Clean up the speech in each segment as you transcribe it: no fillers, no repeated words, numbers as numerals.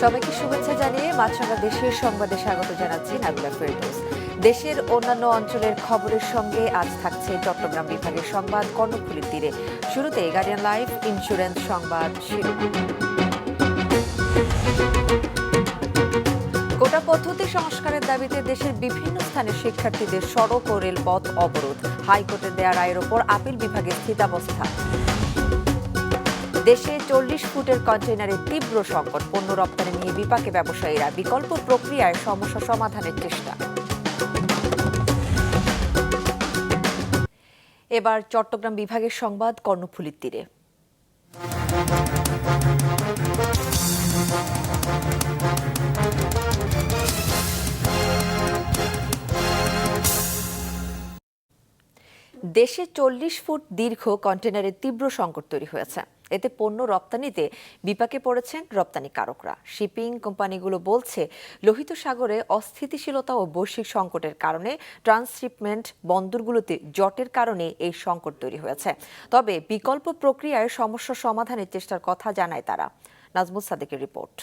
সবাইকে শুভেচ্ছা জানিয়ে মাছরাঙা দেশের সংবাদে স্বাগত জানাচ্ছি নাবিলা ফেরদৌস। দেশের অন্যান্য অঞ্চলের খবরের সঙ্গে আজ থাকছে চট্টগ্রাম বিভাগের সংবাদ কর্ণফুলীর তীরে। শুরুতে গার্ডিয়ান লাইফ ইন্স্যুরেন্স সংবাদ শিরোনাম। কোটা পদ্ধতি সংস্কারের দাবিতে দেশের বিভিন্ন স্থানে শিক্ষার্থীদের সড়ক ও রেলপথ অবরোধ। হাইকোর্টের দেয়া রায়ের ওপর আপিল বিভাগের স্থিতাবস্থা। দেশে 40 ফুটের কন্টেইনারের তীব্র সংকট, পণ্য রপ্তানি নিয়ে বিপাকে ব্যবসায়ীরা, বিকল্প প্রক্রিয়ায় সমস্যা সমাধানের চেষ্টা। এবার চট্টগ্রাম বিভাগের সংবাদ কর্ণফুলীর তীরে। দেশে 40 ফুট দীর্ঘ কন্টেইনারের তীব্র সংকট তৈরি হয়েছে। এতে পণ্য রপ্তানিতে বিপাকে পড়েছেন রপ্তানিকারকরা। শিপিং কোম্পানিগুলো বলছে, লোহিত সাগরে অস্থিতিশীলতা ও বৈশ্বিক সংকটের কারণে ট্রান্সশিপমেন্ট বন্দরগুলোতে জটের কারণে এই সংকট তৈরি হয়েছে। তবে বিকল্প প্রক্রিয়ায় সমস্যা সমাধানের চেষ্টার কথা জানায় তারা। নাজমুল সাদেকের রিপোর্ট।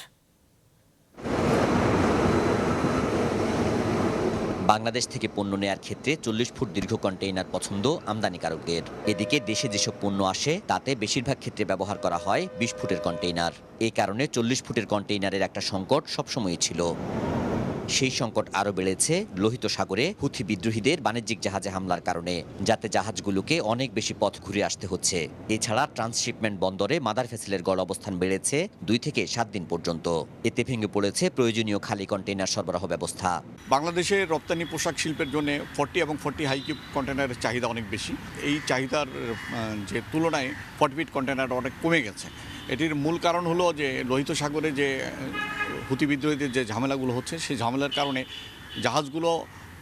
বাংলাদেশ থেকে পণ্য নেয়ার ক্ষেত্রে 40 ফুট দীর্ঘ কন্টেইনার পছন্দ আমদানিকারকদের। এদিকে দেশে যেসব পণ্য আসে তাতে বেশিরভাগ ক্ষেত্রে ব্যবহার করা হয় 20 ফুটের কন্টেইনার। এই কারণে 40 ফুটের কন্টেইনারের একটা সংকট সবসময়ই ছিল। সেই সংকট আরও বেড়েছে লোহিত সাগরে হুথি বিদ্রোহীদের বাণিজ্যিক জাহাজে হামলার কারণে, যাতে জাহাজগুলোকে অনেক বেশি পথ ঘুরে আসতে হচ্ছে। এছাড়া ট্রান্সশিপমেন্ট বন্দরে মাদার ভেসেলের গড় অবস্থান বেড়েছে 2 থেকে 7 দিন পর্যন্ত। এতে ভেঙে পড়েছে প্রয়োজনীয় খালি কন্টেইনার সরবরাহ ব্যবস্থা। বাংলাদেশের রপ্তানি পোশাক শিল্পের জন্য 40 এবং 40 হাই কিউব কন্টেইনারের চাহিদা অনেক বেশি। এই চাহিদার যে তুলনায় 40 ফিট কন্টেইনার অনেক কমে গেছে। এটির মূল কারণ হলো যে লোহিত সাগরে যে হুতি বিদ্রোহীদের যে ঝামেলাগুলো হচ্ছে, সেই ঝামেলার কারণে জাহাজগুলো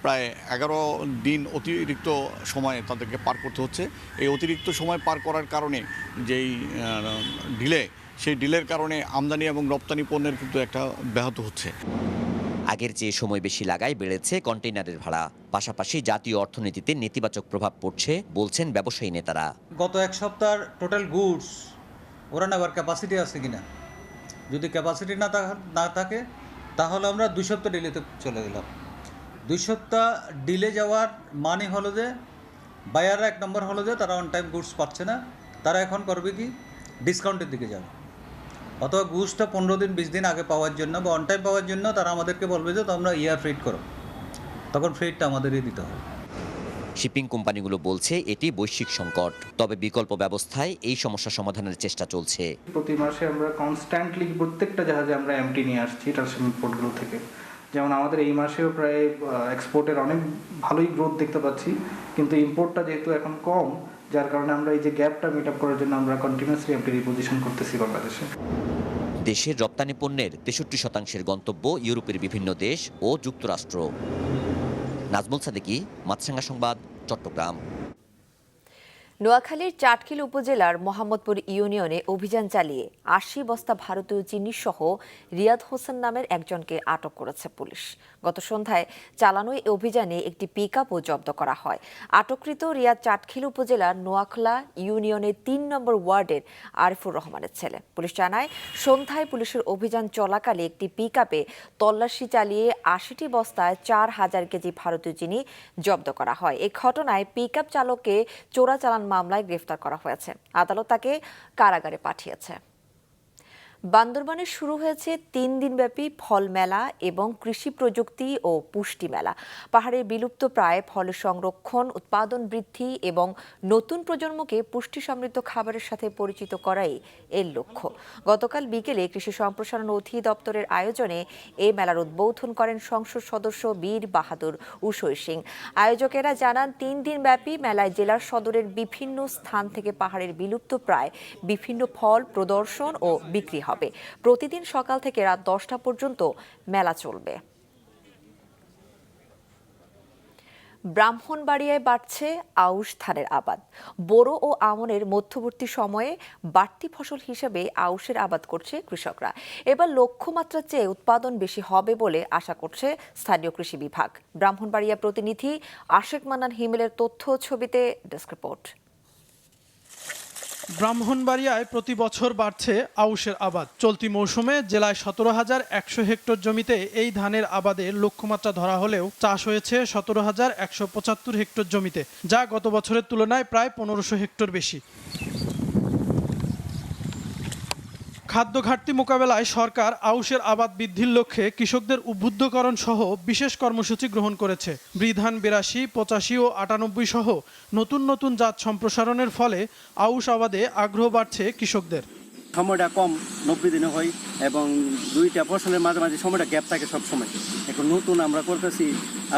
প্রায় 11 দিন অতিরিক্ত সময় তাদেরকে পার করতে হচ্ছে। এই অতিরিক্ত সময় পার করার কারণে যেই ডিলে, সেই ডিলের কারণে আমদানি এবং রপ্তানি পণ্যের কিন্তু একটা ব্যাহত হচ্ছে। আগের চেয়ে সময় বেশি লাগায় বেড়েছে কন্টেইনারের ভাড়া। পাশাপাশি জাতীয় অর্থনীতিতে নেতিবাচক প্রভাব পড়ছে বলছেন ব্যবসায়ী নেতারা। গত এক সপ্তাহ টোটাল গুডস ওরা নেওয়ার ক্যাপাসিটি আছে কিনা, যদি ক্যাপাসিটি না থাকে তাহলে আমরা 2 সপ্তাহ ডিলেতে চলে গেলাম। 2 সপ্তাহ ডিলে যাওয়ার মানে হলো যে বায়াররা এক নম্বর হলো যে তারা অন টাইম গুডস পাচ্ছে না। তারা এখন করবে কি, ডিসকাউন্টের দিকে যাবে, অথবা গুডসটা 15 দিন 20 দিন আগে পাওয়ার জন্য বা অন টাইম পাওয়ার জন্য তারা আমাদেরকে বলবে যে তোমরা ইয়ার ফ্রেট করো, তখন ফ্রেটটা আমাদেরই দিতে হবে। শিপিং কোম্পানিগুলো বলছে এটি বৈশ্বিক সংকট, তবে বিকল্প ব্যবস্থায় এই সমস্যা সমাধানের চেষ্টা চলছে। প্রতি মাসে আমরা কনস্ট্যান্টলি প্রত্যেকটা জাহাজে আমরা এমটি নিয়ে আসছি ট্রান্সশিপমেন্ট পোর্টগুলো থেকে। যেমন আমাদের এই মাসেও প্রায় এক্সপোর্টের অনেক ভালোই গ্রোথ দেখতে পাচ্ছি, কিন্তু ইম্পোর্টটা যেহেতু এখন কম, যার কারণে আমরা এই যে গ্যাপটা মিট আপ করার জন্য আমরা কন্টিনিউয়াসলি এমটি রিপোজিশন করতেছি বাংলাদেশে। দেশের রপ্তানি পণ্যের 63% গন্তব্য ইউরোপের বিভিন্ন দেশ ও যুক্তরাষ্ট্র। নাজমুল সাদেকি, মাছরাঙা সংবাদ, চট্টগ্রাম। নোয়াখালীর চাটখিল উপজেলার মোহাম্মদপুর ইউনিয়নে অভিযান চালিয়ে 80 বস্তা ভারতীয় চিনি সহ রিয়াদ হোসেন নামের একজনকে আটক করেছে পুলিশ। গত সন্ধ্যায় চালানো এই অভিযানে একটি পিকআপও জব্দ করা হয়। আটককৃত রিয়াদ চাটখিল উপজেলার নোয়াখলা ইউনিয়নের 3 নম্বর ওয়ার্ডের আরিফুর রহমানের ছেলে। পুলিশ জানায়, সন্ধ্যায় পুলিশের অভিযান চলাকালে একটি পিকআপে তল্লাশি চালিয়ে 80টি বস্তায় 4000 কেজি ভারতীয় চিনি জব্দ করা হয়। এই ঘটনায় পিকআপ চালককে চোরাচালান মামলায় গ্রেফতার করা হয়েছে। আদালত তাকে কারাগারে পাঠিয়েছে। বান্দরবানে শুরু হয়েছে 3 দিনব্যাপী ফল মেলা এবং কৃষি প্রযুক্তি ও পুষ্টি মেলা। পাহাড়ের বিলুপ্ত প্রায় ফলের সংরক্ষণ, উৎপাদন বৃদ্ধি এবং নতুন প্রজন্মকে পুষ্টি সমৃদ্ধ খাবারের সাথে পরিচিত করাই এর লক্ষ্য। গতকাল বিকেলে কৃষি সম্প্রসারণ অধিদপ্তরের আয়োজনে এই মেলার উদ্বোধন করেন সংসদ সদস্য বীর বাহাদুর উসই সিং। আয়োজকেরা জানান, 3 দিনব্যাপী মেলায় জেলার সদরের বিভিন্ন স্থান থেকে পাহাড়ের বিলুপ্ত প্রায় বিভিন্ন ফল প্রদর্শন ও বিক্রি হবে। প্রতিদিন সকাল থেকে রাত 10টা পর্যন্ত মেলা চলবে। ব্রাহ্মণবাড়িয়ায় বাড়ছে আউশ ধানের আবাদ। বোরো ও আমনের মধ্যবর্তী সময়ে বাড়তি ফসল হিসেবে আউশের আবাদ করছে কৃষকরা। এবার লক্ষ্যমাত্রার চেয়ে উৎপাদন বেশি হবে বলে আশা করছে স্থানীয় কৃষি বিভাগ। ব্রাহ্মণবাড়িয়া প্রতিনিধি আশেক মান্নান হিমেলের তথ্য ছবিতে ডেস্ক রিপোর্ট। ব্রাহ্মণবাড়িয়ায় প্রতি বছর বাড়ছে আউশের আবাদ। চলতি মৌসুমে জেলায় 17,100 হেক্টর জমিতে এই ধানের আবাদের লক্ষ্যমাত্রা ধরা হলেও চাষ হয়েছে 17,175 হেক্টর জমিতে, যা গত বছরের তুলনায় প্রায় 1500 হেক্টর বেশি। খাদ্য ঘাটতি মোকাবেলায় সরকার আউশের আবাদ বৃদ্ধির লক্ষ্যে কৃষকদের উদ্বুদ্ধকরণ সহ বিশেষ কর্মসূচি গ্রহণ করেছে। বৃধান 82, 85 ও 98 সহ নতুন নতুন জাত সম্প্রসারণের ফলে আউশ আবাদে আগ্রহ বাড়ছে কৃষকদের। সময়টা কম 90 দিনে হয় এবং দুইটা ফসলের মাঝামাঝি সময়টা গ্যাপ থাকে সব সময়। এখন নতুন আমরা করতেছি,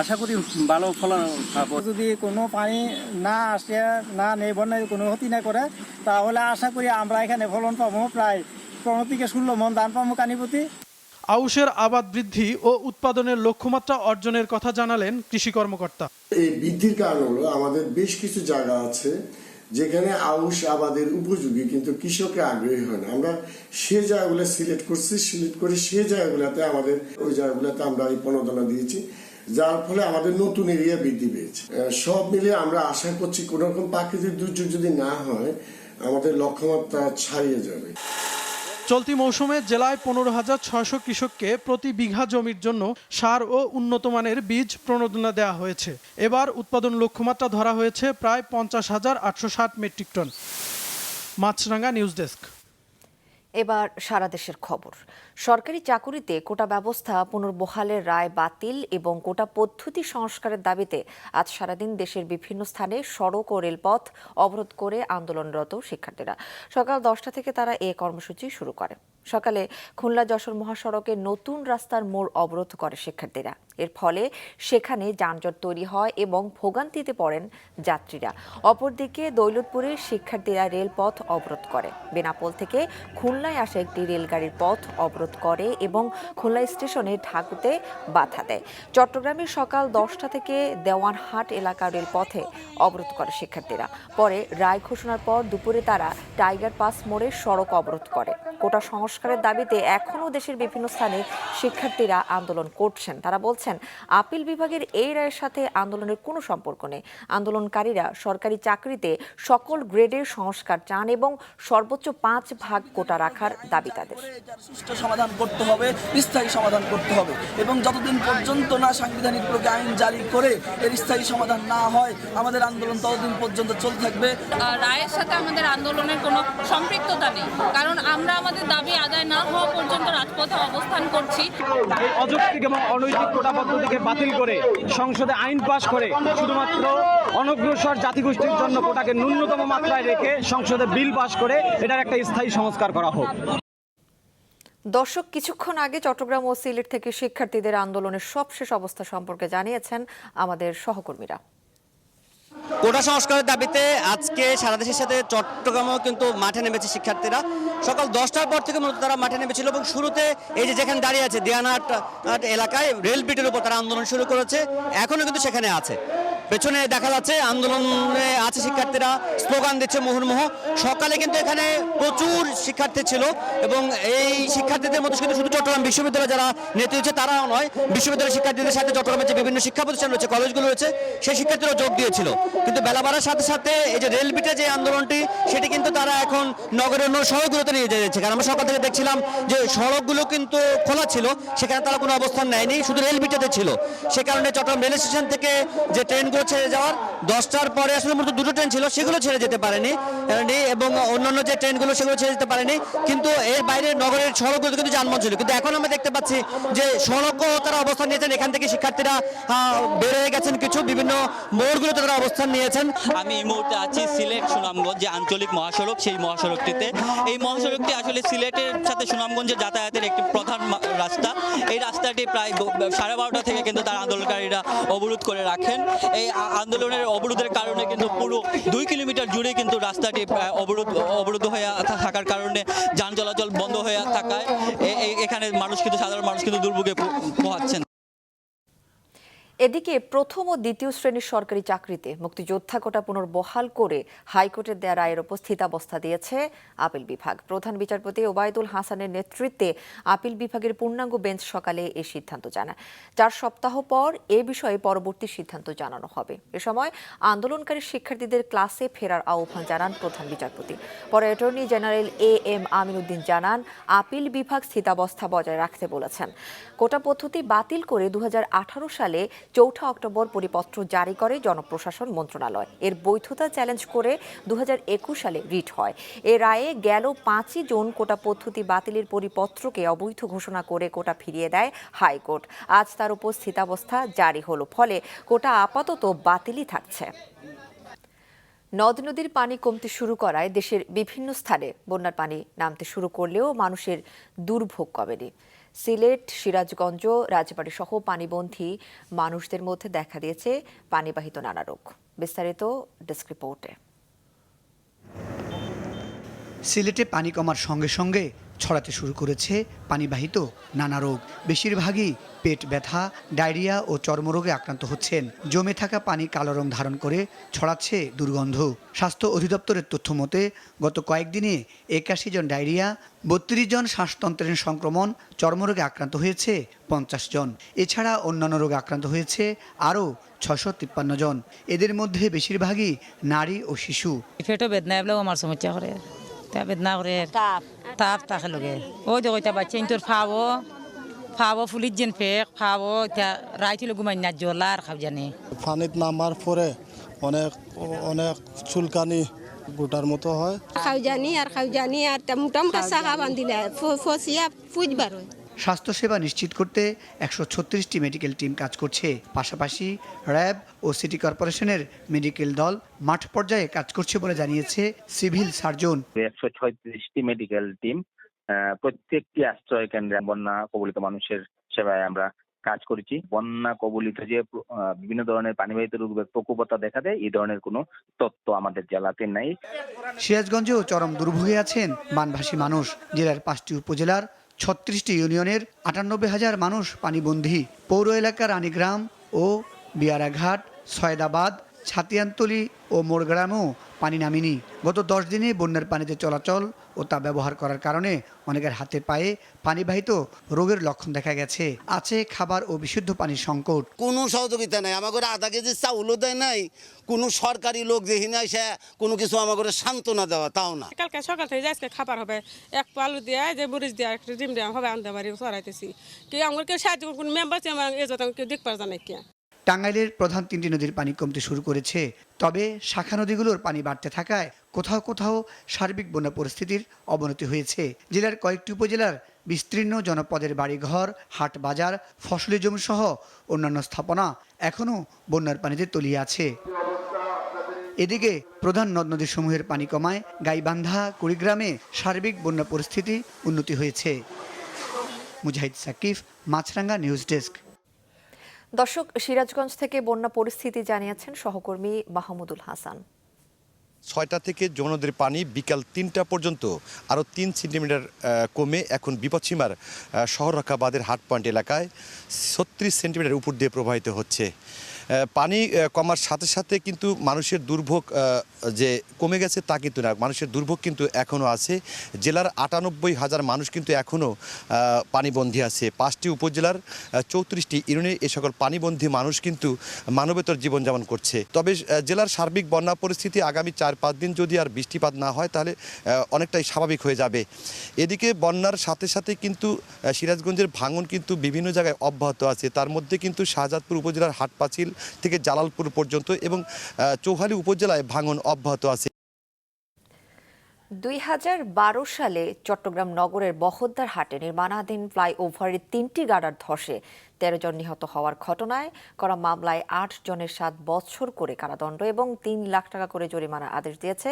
আশা করি ভালো ফলন পাবো। যদি কোনো পানি না আসে, না নেই, বন্যায় কোনো ক্ষতি না করে, তাহলে আশা করি আমরা এখানে ফলন পাবো প্রায় 15 থেকে 16 মণ ধান পাবো কানিপতি। আউশের আবাদ বৃদ্ধি ও উৎপাদনের লক্ষ্যমাত্রা অর্জনের কথা জানালেন কৃষি কর্মকর্তা। এই বৃদ্ধির কারণ হলো আমাদের বেশ কিছু জায়গা আছে যেখানে আউশ আবাদের উপযোগী কিন্তু কৃষকরা আগ্রহী হয় না। আমরা সে জায়গাগুলো সিলেক্ট করে সেই জায়গাগুলোতে ওই জায়গাগুলোতে আমরা এই প্রণোদনা দিয়েছি, যার ফলে আমাদের নতুন এরিয়া বৃদ্ধি পেয়েছে। সব মিলিয়ে আমরা আশা করছি কোন রকম প্রাকৃতিক দুর্যোগ যদি না হয় আমাদের লক্ষ্যমাত্রা ছাড়িয়ে যাবে। চলতি মৌসুমে জেলায় 15,600 কৃষককে প্রতি বিঘা জমির জন্য সার ও উন্নত মানের বীজ প্রণোদনা দেওয়া হয়েছে। এবার উৎপাদন লক্ষ্যমাত্রা ধরা হয়েছে প্রায় 50,860 মেট্রিক টন। মাছরাঙ্গা নিউজ ডেস্ক। এবার সারা দেশের খবর। সরকারি চাকুরিতে কোটা ব্যবস্থা পুনর্বহালের রায় বাতিল এবং কোটা পদ্ধতি সংস্কারের দাবিতে আজ সারাদিন দেশের বিভিন্ন স্থানে সড়ক ও রেলপথ অবরোধ করে আন্দোলনরত শিক্ষার্থীরা। সকাল 10টা থেকে তারা এ কর্মসূচি শুরু করে। সকালে খুলনা যশোর মহাসড়কে নতুন রাস্তার মোড় অবরোধ করে শিক্ষার্থীরা। এর ফলে সেখানে যানজট তৈরি হয় এবং ভোগান্তিতে পড়েন যাত্রীরা। অপরদিকে দৌলতপুরে শিক্ষার্থীরা রেলপথ অবরোধ করে। বেনাপোল থেকে খুলনায় আসা একটি রেলগাড়ির পথ অবরোধ করে এবং খুলনা স্টেশনে ঢাকুতে বাধা দেয়। চট্টগ্রামে সকাল 10টা থেকে দেওয়ানহাট এলাকার রেলপথে অবরোধ করে শিক্ষার্থীরা। পরে রায় ঘোষণার পর দুপুরে তারা টাইগার পাস মোড়ে সড়ক অবরোধ করে। কোটা সংস্কারের দাবিতে এখনও দেশের বিভিন্ন স্থানে শিক্ষার্থীরা আন্দোলন করছেন। তারা বলছেন আপিল বিভাগের এই রায়ের সাথে আন্দোলনের কোনো সম্পর্ক নেই। আন্দোলনকারীরা সরকারি চাকরিতে সকল গ্রেডের সংস্কার চান এবং সর্বোচ্চ 5 ভাগ কোটা রাখার দাবি তাদের। সুষ্ঠু সমাধান করতে হবে, স্থায়ী সমাধান করতে হবে এবং যতদিন পর্যন্ত না সাংবিধানিক প্রক্রিয়া আইন জারি করে এর স্থায়ী সমাধান না হয় আমাদের আন্দোলন ততদিন পর্যন্ত চলতে থাকবে। রায়ের সাথে আমাদের আন্দোলনের কোনো সম্পৃক্ততা নেই, কারণ আমরা আমাদের দাবি আদায় না হওয়া পর্যন্ত রাজপথে অবস্থান করছি। এই অযৌক্তিক এবং অনৈতিক কোটা পদ্ধতিকে বাতিল করে সংসদে আইন পাশ করে শুধুমাত্র অনগ্রসর জাতিগোষ্ঠীর জন্য কোটাকে ন্যূনতম মাত্রায় রেখে সংসদে বিল পাশ করে এটার একটা স্থায়ী সংস্কার করা হোক। দর্শক, কিছুক্ষণ আগে চট্টগ্রাম ও সিলেট থেকে শিক্ষার্থীদের আন্দোলনের সবশেষ অবস্থা সম্পর্কে জানিয়েছেন আমাদের সহকর্মীরা। কোটা সংস্কারের দাবিতে আজকে সারা দেশের সাথে চট্টগ্রামেও কিন্তু মাঠে নেমেছে শিক্ষার্থীরা। সকাল 10টার পর থেকে মূলত তারা মাঠে নেমেছিল এবং শুরুতে এই যে যেখানে দাঁড়িয়ে আছে দেওয়ানহাট এলাকায় রেল ব্রিজের উপর তারা আন্দোলন শুরু করেছে, এখনো কিন্তু সেখানে আছে। পেছনে দেখা যাচ্ছে আন্দোলনে আছে শিক্ষার্থীরা, স্লোগান দিচ্ছে মুহুর্মুহ। সকালে কিন্তু এখানে প্রচুর শিক্ষার্থী ছিল এবং এই শিক্ষার্থীদের মধ্যে কিন্তু শুধু চট্টগ্রাম বিশ্ববিদ্যালয় যারা নেতৃত্ব দিচ্ছে তারাও নয়, বিশ্ববিদ্যালয়ের শিক্ষার্থীদের সাথে চট্টগ্রামের যে বিভিন্ন শিক্ষা প্রতিষ্ঠান রয়েছে, কলেজগুলো রয়েছে, সেই শিক্ষার্থীরাও যোগ দিয়েছিল। কিন্তু বেলা বাড়ার সাথে সাথে এই যে রেল ব্রিজের যে আন্দোলনটি সেটি কিন্তু তারা এখন নগরের অন্য সড়কগুলোতে নিয়ে যাচ্ছে। কারণ আমরা সকাল থেকে দেখছিলাম যে সড়কগুলো কিন্তু খোলা ছিল, সেখানে তারা কোনো অবস্থান নেয়নি, শুধু রেল ব্রিজেতে ছিল। সে কারণে চট্টগ্রাম রেল স্টেশন থেকে যে ট্রেনগুলো ছেড়ে যাওয়ার 10টার পরে আসলে মূলত দুটো ট্রেন ছিল, সেগুলো ছেড়ে যেতে পারেনি এবং অন্যান্য যে ট্রেনগুলো সেগুলো ছেড়ে যেতে পারেনি। কিন্তু এর বাইরে নগরের সড়কগুলোতে কিন্তু যানবাহন ছিল। কিন্তু এখন আমরা দেখতে পাচ্ছি যে সড়কও তারা অবস্থান নিয়েছেন। এখান থেকে শিক্ষার্থীরা বের হয়ে গেছেন, কিছু বিভিন্ন মোড়গুলোতে তারা অবস্থান নিয়েছেন। আমি এই মুহূর্তে আছি সিলেট সুনামগঞ্জ যে আঞ্চলিক মহাসড়ক, সেই মহাসড়কটিতে। এই মহাসড়কটি আসলে সিলেটের সাথে সুনামগঞ্জের যাতায়াতের একটি প্রধান রাস্তা। এই রাস্তাটি প্রায় 12:30 থেকে কিন্তু তার আন্দোলনকারীরা অবরোধ করে রাখেন। এই আন্দোলনের অবরোধের কারণে কিন্তু পুরো 2 কিলোমিটার জুড়ে কিন্তু রাস্তাটি অবরুদ্ধ হয়ে থাকার কারণে যান চলাচল বন্ধ হয়ে থাকায় এখানে মানুষ কিন্তু সাধারণ মানুষ কিন্তু দুর্ভোগে পোহাচ্ছেন। এদিকে প্রথম ও দ্বিতীয় শ্রেণীর সরকারি চাকরিতে মুক্তিযোদ্ধা কোটা পুনর্বহাল করে হাইকোর্টের দেয়া রায়ের উপর স্থিতাবস্থা দিয়েছে আপিল বিভাগ। প্রধান বিচারপতি ওবায়দুল হাসানের নেতৃত্বে আপিল বিভাগের পূর্ণাঙ্গ বেঞ্চ সকালে এই সিদ্ধান্ত জানায়। 4 সপ্তাহ পর এ বিষয়ে পরবর্তী সিদ্ধান্ত জানানো হবে। এ সময় আন্দোলনকারী শিক্ষার্থীদের ক্লাসে ফেরার আহ্বান জানান প্রধান বিচারপতি। পরে attorney general AM Amin Uddin জানান, আপিল বিভাগ স্থিতাবস্থা বজায় রাখতে বলেছেন। কোটা পদ্ধতি বাতিল করে 2018 সালে 4 অক্টোবর পরিপত্র জারি করে জনপ্রশাসন মন্ত্রণালয়। এর বৈধতা চ্যালেঞ্জ করে 2021 সালে রিট হয়। এ রায়ে গেল 5 জুন কোটা পদ্ধতি বাতিলের পরিপত্রকে অবৈধ ঘোষণা করে কোটা ফিরিয়ে দেয় হাইকোর্ট। আজ তার উপর স্থিতাবস্থা জারি হলো, ফলে কোটা আপাতত বাতিলই থাকছে। নদ নদীর পানি কমতে শুরু করায় দেশের বিভিন্ন স্থানে বন্যার পানি নামতে শুরু করলেও মানুষের দুর্ভোগ কমেনি। সিলেট, সিরাজগঞ্জ, রাজবাড়ী সহ পানিবন্ধী মানুষদের মধ্যে দেখা দিয়েছে পানিবাহিত নানা রোগ। বিস্তারিত ডেস্ক রিপোর্টে। সিলেটে পানি কমার সঙ্গে সঙ্গে ছড়াতে শুরু করেছে পানিবাহিত নানা রোগ। বেশিরভাগই পেট ব্যথা, ডায়রিয়া ও চর্মরোগে আক্রান্ত হচ্ছেন। জমে থাকা পানি কালো রং ধারণ করে ছড়াচ্ছে দুর্গন্ধ। স্বাস্থ্য অধিদপ্তরের তথ্য মতে গত কয়েকদিনে 81 জন ডায়রিয়া, 32 জন শ্বাসতন্ত্রের সংক্রমণ, চর্মরোগে আক্রান্ত হয়েছে 50 জন। এছাড়া অন্যান্য রোগে আক্রান্ত হয়েছে আরও 653 জন। এদের মধ্যে বেশিরভাগই নারী ও শিশু। পেটও বেদনা এবলেও আমার সমস্যা করে, বেদনা করে, তাপ থাকে লগে ওই যে ওইটা বাচ্চা তোর ফাবো ফুলির যেন ফেক ফাবো রাইছিল ঘুমাই না জলার খাব জানি। পানিত নামার পরে অনেক অনেক চুলকানি গোটার মতো হয়। খাও জানি আর মোটামুটি চাকা বান্ধিলে ফসিয়া ফুজবার হয়। স্বাস্থ্যসেবা নিশ্চিত করতে 136টি মেডিকেল টিম কাজ করছে। পাশাপাশি র্যাব ও সিটি কর্পোরেশনের মেডিকেল দল মাঠ পর্যায়ে কাজ করছে বলে জানিয়েছে সিভিল সার্জন। 136টি মেডিকেল টিম প্রত্যেকটি আশ্রয় কেন্দ্রে বন্যা কবলিত মানুষের সেবায় আমরা কাজ করেছি। বন্যা কবলিত যে বিভিন্ন ধরনের পানিবাহিত রোগের প্রকোপতা দেখা দেয়, এই ধরনের কোনো তথ্য আমাদের জেলাতে নাই। সিরাজগঞ্জেও চরম দুর্ভোগে আছেন বানভাসী মানুষ। জেলার 5টি উপজেলার 36টি ইউনিয়নের 98,000 মানুষ পানিবন্দী। পৌর এলাকার রানীগ্রাম ও বিয়ারাঘাট, সয়দাবাদ, ছাতিয়ানতলী ও মোড়গ্রামেও পানি নামেনি। গত 10 দিনে বন্যার পানিতে চলাচল ও তা ব্যবহার করার কারণে অনেকের হাতে পায়ে পানিবাহিত রোগের লক্ষণ দেখা গেছে। আছে খাবার ও বিশুদ্ধ পানির সংকট। কোনো সহযোগিতা নাই, আমাদের আধা কেজি চাউলও দেয় নাই। কোনো সরকারি লোক দেখি নাই, সে কোনো কিছু আমাদের সান্ত্বনা দেওয়া তাও না। কালকে সকাল থেকে আজকে খাবার হবে, এক পালু দিয়ে যে মরিচ দিয়ে একটা ডিম দেওয়া হবে, আনতে পারি সরাইতেছি কি আমাকে সাহায্য কোনো মেম্বার কেউ দেখতে পারে না। কি টাঙ্গাইলের প্রধান 3টি নদীর পানি কমতে শুরু করেছে। তবে শাখা নদীগুলোর পানি বাড়তে থাকায় কোথাও কোথাও সার্বিক বন্যা পরিস্থিতির অবনতি হয়েছে। জেলার কয়েকটি উপজেলার বিস্তীর্ণ জনপদের বাড়িঘর, হাট বাজার, ফসলি জমি সহ অন্যান্য স্থাপনা এখনও বন্যার পানিতে তলিয়ে আছে। এদিকে প্রধান নদ নদী সমূহের পানি কমায় গাইবান্ধা, কুড়িগ্রামে সার্বিক বন্যা পরিস্থিতি উন্নতি হয়েছে। মুজাহিদ সাকিফ, মাছরাঙ্গা নিউজ ডেস্ক। দর্শক, সিরাজগঞ্জ থেকে বন্যা পরিস্থিতি জানিয়েছেন সহকর্মী মাহমুদুল হাসান। 6টা থেকে যমুনা পানি বিকাল 3টা পর্যন্ত আরও 3 সেন্টিমিটার কমে এখন বিপদসীমার শহররক্ষা বাঁধের হাট পয়েন্ট এলাকায় 36 সেন্টিমিটার উপর দিয়ে প্রবাহিত হচ্ছে। পানি কমার সাথে সাথে কিন্তু মানুষের দুর্ভোগ যে কমে গেছে তা কিন্তু না, মানুষের দুর্ভোগ কিন্তু এখনও আছে। জেলার 98,000 মানুষ কিন্তু এখনও পানিবন্দী আছে। 5টি উপজেলার 34টি ইউনিয়নে এ সকল পানিবন্দী মানুষ কিন্তু মানবেতর জীবনযাপন করছে। তবে জেলার সার্বিক বন্যা পরিস্থিতি আগামী 4-5 দিন যদি আর বৃষ্টিপাত না হয় তাহলে অনেকটাই স্বাভাবিক হয়ে যাবে। এদিকে বন্যার সাথে সাথে কিন্তু সিরাজগঞ্জের ভাঙন কিন্তু বিভিন্ন জায়গায় অব্যাহত আছে। তার মধ্যে কিন্তু শাহজাদপুর উপজেলার হাটপাচিল থেকে জালালপুর পর্যন্ত এবং চৌহালি উপজেলায় ভাঙন অব্যাহত আছে। 2012 সালে চট্টগ্রাম নগরের বহদ্দার হাটে নির্মাণাধীন ফ্লাইওভারের 3টি গার্ডার ধসে 13 জন নিহত হওয়ার ঘটনায় করা মামলায় 8 জনের 7 বছর করে কারাদণ্ড এবং 3 লাখ টাকা করে জরিমানার আদেশ দিয়েছে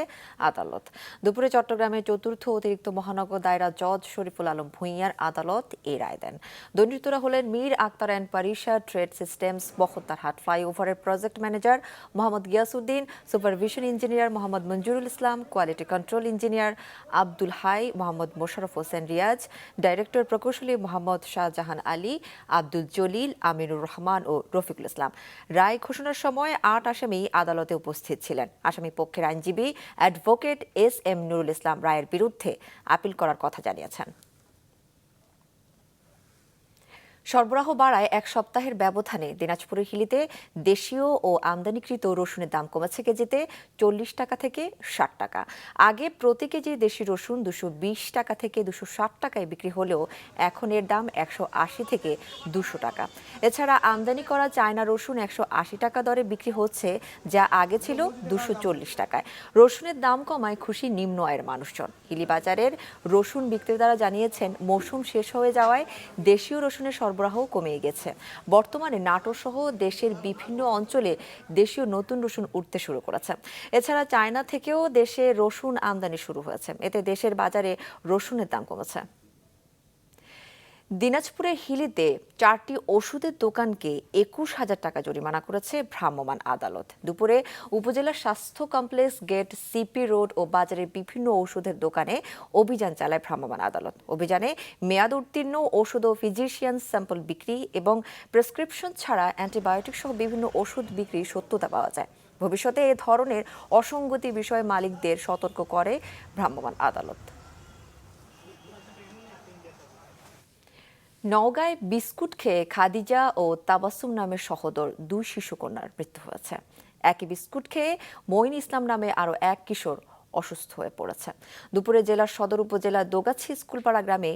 আদালত। দুপুরে চট্টগ্রামের 4র্থ অতিরিক্ত মহানগর দায়রা জজ শরীফুল আলম ভূঁইয়ার আদালত এই রায় দেন। দণ্ডিতরা হলেন Mir Akhtar and Parisha trade systems Bohoddar Hat ফ্লাইওভারের project manager Mohammad Giasuddin, supervision engineer Mohammad Monjurul Islam, quality control engineer Abdul Hai, Mohammad Mosharraf Hossain Riaz, director প্রকৌশলী মোহাম্মদ শাহজাহান আলী, আব্দুল জলিল, আমিনুর রহমান ও রফিকুল ইসলাম। রায় ঘোষণার সময় ৮ আসামি আদালতে উপস্থিত ছিলেন। আসামি পক্ষের আইনজীবী অ্যাডভোকেট SM নুরুল ইসলাম রায়ের বিরুদ্ধে আপিল করার কথা জানিয়েছেন। সরবরাহ বাড়ায় এক সপ্তাহের ব্যবধানে দিনাজপুরের হিলিতে দেশীয় ও আমদানিকৃত রসুনের দাম কমেছে কেজিতে 40 টাকা থেকে 60 টাকা। আগে প্রতি কেজি দেশি রসুন 220 টাকা থেকে 260 টাকায় বিক্রি হলেও এখন এর দাম 180 থেকে 200 টাকা। এছাড়া আমদানি করা চায়না রসুন 180 টাকা দরে বিক্রি হচ্ছে, যা আগে ছিল 240 টাকায়। রসুনের দাম কমায় খুশি নিম্ন আয়ের মানুষজন। হিলি বাজারের রসুন বিক্রেতারা জানিয়েছেন, মৌসুম শেষ হয়ে যাওয়ায় দেশীয় রসুনের সরবরাহ কমে গেছে। বর্তমানে নাটোর সহ দেশের বিভিন্ন অঞ্চলে দেশীয় নতুন রসুন উঠতে শুরু করেছে। এছাড়া চায়না থেকেও দেশে রসুন আমদানি শুরু হয়েছে। এতে দেশের বাজারে রসুনের দাম কমেছে। দিনাজপুরের হিলিতে 4টি ওষুধের দোকানকে 21,000 টাকা জরিমানা করেছে ভ্রাম্যমাণ আদালত। দুপুরে উপজেলা স্বাস্থ্য কমপ্লেক্স গেট, CP রোড ও বাজারের বিভিন্ন ওষুধের দোকানে অভিযান চালায় ভ্রাম্যমাণ আদালত। অভিযানে মেয়াদ উত্তীর্ণ ওষুধ ও ফিজিশিয়ান স্যাম্পল বিক্রি এবং প্রেসক্রিপশন ছাড়া অ্যান্টিবায়োটিক সহ বিভিন্ন ওষুধ বিক্রির সত্যতা পাওয়া যায়। ভবিষ্যতে এ ধরনের অসঙ্গতি বিষয়ে মালিকদের সতর্ক করে ভ্রাম্যমাণ আদালত। নওগাঁয় বিস্কুট খেয়ে খাদিজা ও তাবাসসুম নামের সহোদর 2 শিশুকন্যার মৃত্যু হয়েছে। একই বিস্কুট খেয়ে মঈন ইসলাম নামে আরও এক কিশোর অসুস্থ হয়ে পড়েছে। দুপুরে জেলার সদর উপজেলার দোগাছি স্কুলপাড়া গ্রামে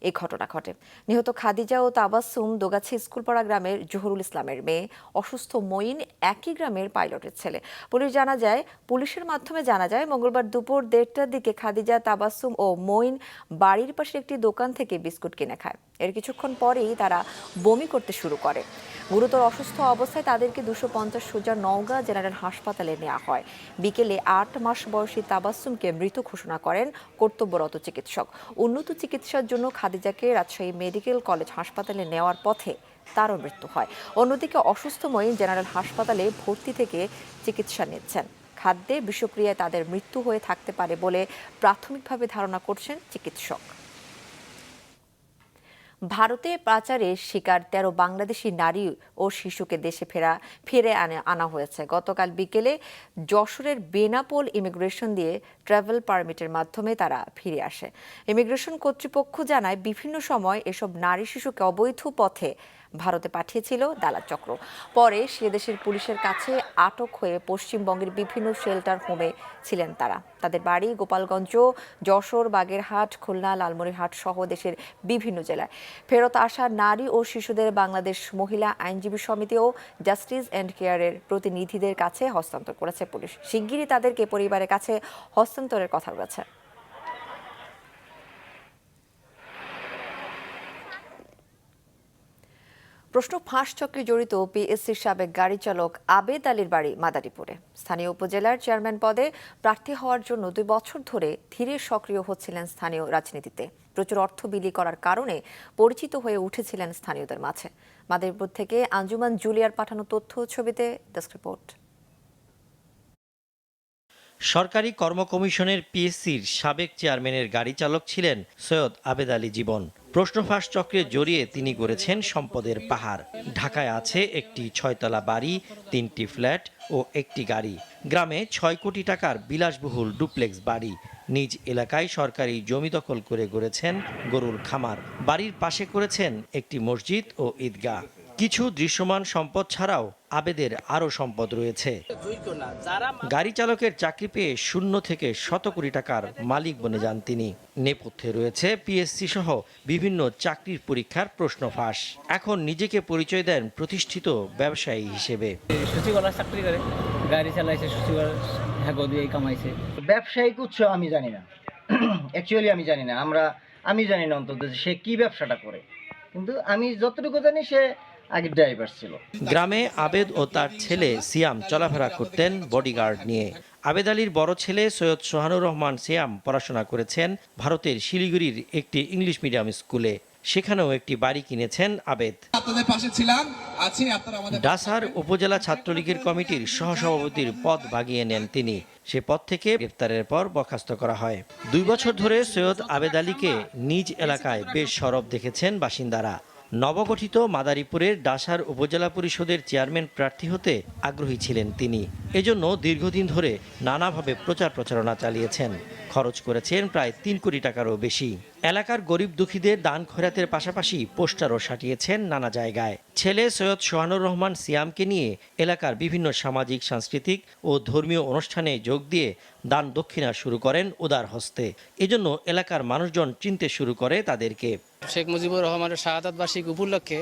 এই ঘটনা ঘটে। নিহত খাদিজা ও তাবাসসুম দোগাছি স্কুলপাড়া গ্রামের জহুরুল ইসলামের মেয়ে। অসুস্থ মঈন একই গ্রামের পাইলটের ছেলে। পুলিশের মাধ্যমে জানা যায় মঙ্গলবার দুপুর 1:30টার দিকে খাদিজা, তাবাসসুম ও মঈন বাড়ির পাশে একটি দোকান থেকে বিস্কুট কিনে খায়। এর কিছুক্ষণ পরেই তারা বমি করতে শুরু করে। গুরুতর অসুস্থ অবস্থায় তাদেরকে 250 সোজা নওগাঁ জেনারেল হাসপাতালে নেওয়া হয়। বিকেলে 8 মাস বয়সী তাবাসসুমকে মৃত ঘোষণা করেন কর্তব্যরত চিকিৎসক। উন্নত চিকিৎসার জন্য খাদিজাকে রাজশাহী মেডিকেল কলেজ হাসপাতালে নেওয়ার পথে তারও মৃত্যু হয়। অন্যদিকে অসুস্থ মঈন জেনারেল হাসপাতালে ভর্তি থেকে চিকিৎসা নিচ্ছেন। খাদ্যে বিষক্রিয়ায় তাদের মৃত্যু হয়ে থাকতে পারে বলে প্রাথমিকভাবে ধারণা করছেন চিকিৎসক। ভারতে পাচারের শিকার 13 বাংলাদেশি নারী ও শিশুকে দেশে ফিরে আনা হয়েছে। গতকাল বিকেলে যশোরের বেনাপোল ইমিগ্রেশন দিয়ে ট্রাভেল পারমিটের মাধ্যমে তারা ফিরে আসে। ইমিগ্রেশন কর্তৃপক্ষ জানায়, বিভিন্ন সময় এসব নারী শিশুকে অবৈধ পথে ভারতে পাঠিয়েছিল দালাল চক্র। পরে সে দেশের পুলিশের কাছে আটক হয়ে পশ্চিমবঙ্গের বিভিন্ন শেল্টার হোমে ছিলেন তারা। তাদের বাড়ি গোপালগঞ্জ, যশোর, বাগেরহাট, খুলনা, লালমনিরহাট সহ দেশের বিভিন্ন জেলায়। ফেরত আসা নারী ও শিশুদের বাংলাদেশ মহিলা আইনজীবী সমিতি ও জাস্টিস অ্যান্ড কেয়ারের প্রতিনিধিদের কাছে হস্তান্তর করেছে পুলিশ। শিগগিরই তাদেরকে পরিবারের কাছে হস্তান্তরের কথা রয়েছে। প্রশ্ন ফাঁস চক্রে জড়িত পিএসসির সাবেক গাড়ি চালক আবেদ আলীর বাড়ি মাদারীপুরে। স্থানীয় উপজেলার চেয়ারম্যান পদে প্রার্থী হওয়ার জন্য 2 বছর ধরে ধীরে সক্রিয় হচ্ছিলেন স্থানীয় রাজনীতিতে। প্রচুর অর্থ বিলি করার কারণে পরিচিত হয়ে উঠেছিলেন স্থানীয়দের মাঝে। মাদারীপুর থেকে আঞ্জুমান জুলিয়ার পাঠানো তথ্য ছবিতে ডেস্ক রিপোর্ট। সরকারি কর্ম কমিশনের পিএসসির সাবেক চেয়ারম্যানের গাড়ি চালক ছিলেন সৈয়দ আবেদ আলী জীবন। প্রশ্ন ফাঁস চক্রে জড়িয়ে তিনি গড়েছেন সম্পদের পাহাড়। ঢাকায় আছে একটি 6তলা বাড়ি, 3টি ফ্ল্যাট ও একটি গাড়ি। গ্রামে 6 কোটি টাকার বিলাসবহুল ডুপ্লেক্স বাড়ি। নিজ এলাকায় সরকারি জমি দখল করে গড়েছেন গরুর খামার। বাড়ির পাশে করেছেন একটি মসজিদ ও ঈদগাহ। কিছু দৃশ্যমান সম্পদ ছাড়াও আবেদের আরও সম্পদ রয়েছে। গাড়ি চালকের চাকরি পেয়ে 0 থেকে 100 কোটি টাকার মালিক বনে যান তিনি। নেপথ্যে রয়েছে পিএসসি সহ বিভিন্ন চাকরির পরীক্ষার প্রশ্ন ফাঁস। এখন নিজেকে পরিচয় দেন প্রতিষ্ঠিত ব্যবসায়ী হিসেবে। সচিবালয় চাকরি করে, গাড়ি চালাইছে, সচিবালয় হ্যাগো দিয়ে কামাইছে। ব্যবসায়িক উৎস আমি জানি না, অ্যাকচুয়ালি আমি জানি না। আমি জানি না অন্তত সে কি ব্যবসাটা করে, কিন্তু আমি যতটুকু জানি সে আগে ড্রাইভার ছিল। গ্রামে আবেদ ও তার ছেলে সিয়াম চলাফেরা করতেন বডিগার্ড নিয়ে। আবেদ আলীর বড় ছেলে সৈয়দ সোহানুর রহমান সিয়াম পড়াশোনা করেছেন ভারতের শিলিগুড়ির একটি ইংলিশ মিডিয়াম স্কুলে। সেখানেও একটি বাড়ি কিনেছেন আবেদ। ডাসার উপজেলা ছাত্রলীগের কমিটির সহসভাপতির পদ ভাগিয়ে নেন তিনি। সে পদ থেকে গ্রেফতারের পর বরখাস্ত করা হয়। 2 বছর ধরে সৈয়দ আবেদ আলীকে নিজ এলাকায় বেশ সরব দেখেছেন বাসিন্দারা। নবগঠিত মাদারীপুরের ডাসার উপজেলা পরিষদের চেয়ারম্যান প্রার্থী হতে আগ্রহী ছিলেন তিনি। এজন্য দীর্ঘদিন ধরে নানাভাবে প্রচার প্রচারণা চালিয়েছেন। খরচ করেছেন প্রায় ৩ কোটি টাকারও বেশি। এলাকার গরিব দুঃখীদের দান খয়রাতের পাশাপাশি পোস্টারও সাটিয়েছেন নানা জায়গায়। ছেলে সৈয়দ সোহানুর রহমান সিয়ামকে নিয়ে এলাকার বিভিন্ন সামাজিক, সাংস্কৃতিক ও ধর্মীয় অনুষ্ঠানে যোগ দিয়ে দান দক্ষিণা শুরু করেন উদার হস্তে। এজন্য এলাকার মানুষজন চিনতে শুরু করে তাদেরকে। শেখ মুজিবুর রহমানের শাহাদাত বার্ষিকী উপলক্ষে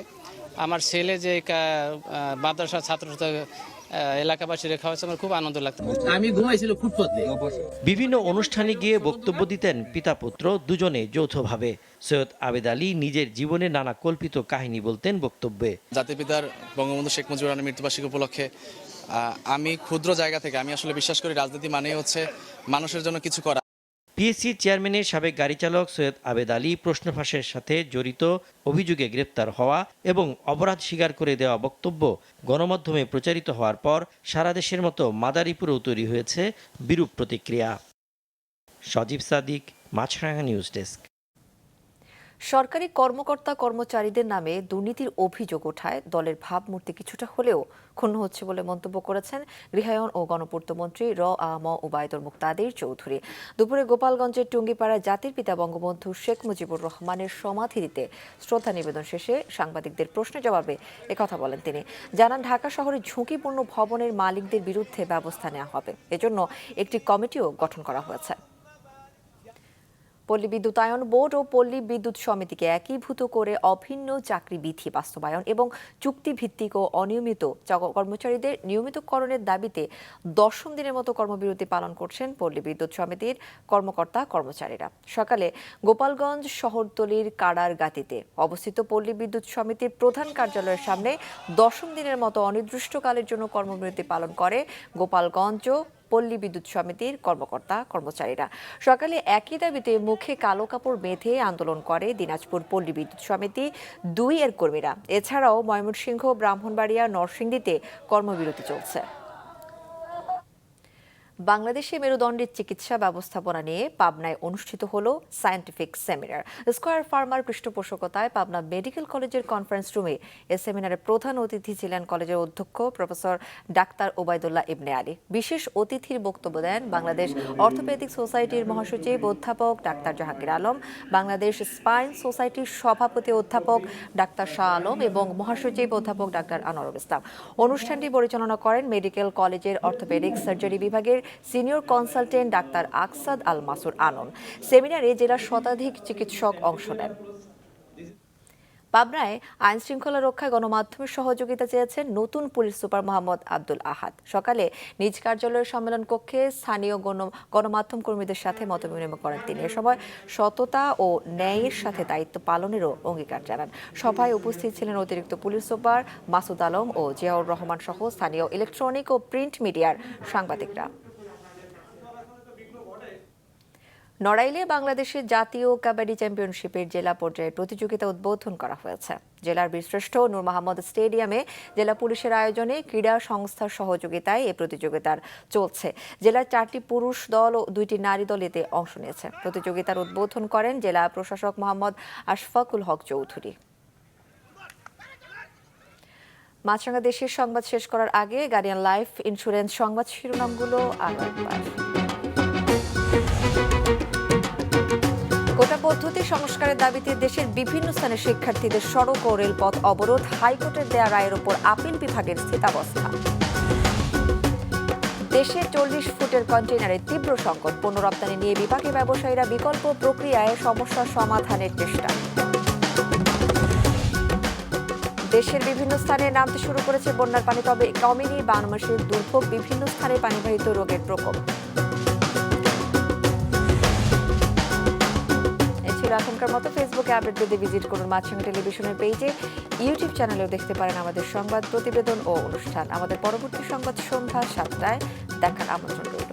আমার ছেলে যে মাদ্রাসার ছাত্র এলাকাবাসী রেখা হয়েছে, আমার খুব আনন্দ লাগতো। আমি ঘুমাইছিল ফুটপাতে। বিভিন্ন অনুষ্ঠানে গিয়ে বক্তব্য দিতেন পিতা পুত্র দুজনে যৌথভাবে। সৈয়দ আবেদ আলী নিজের জীবনের নানা কল্পিত কাহিনী বলতেন বক্তব্যে। জাতির পিতার বঙ্গবন্ধু শেখ মুজিবুর রহমানের মৃত্যুবার্ষিকী উপলক্ষে আমি ক্ষুদ্র জায়গা থেকে আমি আসলে বিশ্বাস করি রাজনীতি মানেই হচ্ছে মানুষের জন্য কিছু করা। পিএসসি চেয়ারম্যানের সাবেক গাড়ি চালক সৈয়দ আবেদ আলী প্রশ্ন ফাঁসের সাথে জড়িত অভিযোগে গ্রেপ্তার হওয়া এবং অপরাধ স্বীকার করে দেওয়া বক্তব্য গণমাধ্যমে প্রচারিত হওয়ার পর সারা দেশের মতো মাদারীপুরেও তৈরি হয়েছে বিরূপ প্রতিক্রিয়া। সজীব সাদিক, মাছরাঙা নিউজ ডেস্ক। সরকারি কর্মকর্তা কর্মচারীদের নামে দুর্নীতির অভিযোগ ওঠায় দলের ভাবমূর্তি কিছুটা হলেও ক্ষুণ্ণ হচ্ছে বলে মন্তব্য করেছেন গৃহায়ন ও গণপূর্ত মন্ত্রী ম ওবায়দুল মুক্তাদির চৌধুরী। দুপুরে গোপালগঞ্জের টুঙ্গিপাড়ায় জাতির পিতা বঙ্গবন্ধু শেখ মুজিবুর রহমানের সমাধিতে শ্রদ্ধা নিবেদন শেষে সাংবাদিকদের প্রশ্নের জবাবে একথা বলেন তিনি। জানান, ঢাকা শহরে ঝুঁকিপূর্ণ ভবনের মালিকদের বিরুদ্ধে ব্যবস্থা নেওয়া হবে। এজন্য একটি কমিটিও গঠন করা হয়েছে। পল্লী বিদ্যুতায়ন বোর্ড ও পল্লী বিদ্যুৎ সমিতিকে একীভূত করে অভিন্ন চাকরি বিধি বাস্তবায়ন এবং চুক্তিভিত্তিক ও অনিয়মিত কর্মচারীদের নিয়মিতকরণের দাবিতে 10ম দিনের মতো কর্মবিরতি পালন করছেন পল্লী বিদ্যুৎ সমিতির কর্মকর্তা কর্মচারীরা। সকালে গোপালগঞ্জ শহরতলির কাড়ারগাতিতে অবস্থিত পল্লী বিদ্যুৎ সমিতির প্রধান কার্যালয়ের সামনে 10ম দিনের মতো অনির্দিষ্টকালের জন্য কর্মবিরতি পালন করে গোপালগঞ্জ পল্লী বিদ্যুৎ সমিতির কর্মকর্তা কর্মচারীরা। সকালে একই দাবিতে মুখে কালো কাপড় বেঁধে আন্দোলন করে দিনাজপুর পল্লী বিদ্যুৎ সমিতি 2 এর কর্মীরা। এছাড়াও ময়মনসিংহ, ব্রাহ্মণবাড়িয়া, নরসিংদীতে কর্মবিরতি চলছে। বাংলাদেশে মেরুদণ্ডের চিকিৎসা ব্যবস্থাপনা নিয়ে পাবনায় অনুষ্ঠিত হলো সায়েন্টিফিক সেমিনার। স্কয়ার ফার্মার পৃষ্ঠপোষকতায় পাবনা মেডিকেল কলেজের কনফারেন্স রুমে এ সেমিনারে প্রধান অতিথি ছিলেন কলেজের অধ্যক্ষ প্রফেসর ডাক্তার ওবায়দুল্লাহ ইবনে আলী। বিশেষ অতিথির বক্তব্য দেন বাংলাদেশ অর্থোপেডিক সোসাইটির মহাসচিব অধ্যাপক ডাক্তার জাহাঙ্গীর আলম, বাংলাদেশ স্পাইন সোসাইটির সভাপতি অধ্যাপক ডাক্তার শাহ আলম এবং মহাসচিব অধ্যাপক ডাক্তার আনোয়ারুল ইসলাম। অনুষ্ঠানটি পরিচালনা করেন মেডিকেল কলেজের অর্থোপেডিক সার্জারি বিভাগের সিনিয়র কনসালটেন্ট ডাক্তার আকসাদ আল মাসুর আনন। সেমিনারে জেলার শতাধিক চিকিৎসক অংশ নেন। পাবনায় আইন শৃঙ্খলা রক্ষায় গণমাধ্যমের সহযোগিতা চেয়েছেন নতুন পুলিশ সুপার মোহাম্মদ আব্দুল আহাদ। সকালে নিজ কার্যালয়ের সম্মেলন কক্ষে স্থানীয় গণমাধ্যম কর্মীদের সাথে মতবিনিময় করেন তিনি। এ সময় সততা ও ন্যায়ের সাথে দায়িত্ব পালনেরও অঙ্গীকার জানান। সভায় উপস্থিত ছিলেন অতিরিক্ত পুলিশ সুপার মাসুদ আলম ও জিয়াউর রহমান সহ স্থানীয় ইলেকট্রনিক ও প্রিন্ট মিডিয়ার সাংবাদিকরা। নড়াইলে বাংলাদেশের জাতীয় কাবাডি চ্যাম্পিয়নশিপের জেলা পর্যায়ে প্রতিযোগিতা উদ্বোধন করা হয়েছে। জেলার বীরশ্রেষ্ঠ নূর মোহাম্মদ স্টেডিয়ামে জেলা পুলিশের আয়োজনে ক্রীড়া সংস্থার সহযোগিতায় এই প্রতিযোগিতার চলছে। জেলার 4টি পুরুষ দল ও 2টি নারী দল এতে অংশ নিয়েছে। প্রতিযোগিতার উদ্বোধন করেন জেলা প্রশাসক মোহাম্মদ আশফাকুল হক চৌধুরী। মাছরাঙা দেশের সংবাদ শেষ করার আগে গার্ডিয়ান লাইফ ইন্স্যুরেন্স সংবাদ শিরোনামগুলো আরও একবার। কোটা পদ্ধতি সংস্কারের দাবিতে দেশের বিভিন্ন স্থানে শিক্ষার্থীদের সড়ক ও রেলপথ অবরোধ, হাইকোর্টের দেয়া রায়ের ওপর আপিল বিভাগের স্থিতাবস্থা। দেশে 40 ফুটের কন্টেইনারের তীব্র সংকট, পণ্য রপ্তানি নিয়ে বিভাগীয় ব্যবসায়ীরা বিকল্প প্রক্রিয়ায় সমস্যা সমাধানের চেষ্টা। দেশের বিভিন্ন স্থানে নামতে শুরু করেছে বন্যার পানি, তবে কমেনি বাংলাদেশের দুর্ভোগ, বিভিন্ন স্থানে পানিবাহিত রোগের প্রকোপ। এখনকার মতো ফেসবুকে আপডেট পেতে ভিজিট করুন মাছরাঙা টেলিভিশনের পেজে, ইউটিউব চ্যানেলেও দেখতে পারেন আমাদের সংবাদ, প্রতিবেদন ও অনুষ্ঠান। আমাদের পরবর্তী সংবাদ সন্ধ্যা 7টায় দেখার আমন্ত্রণ রইল।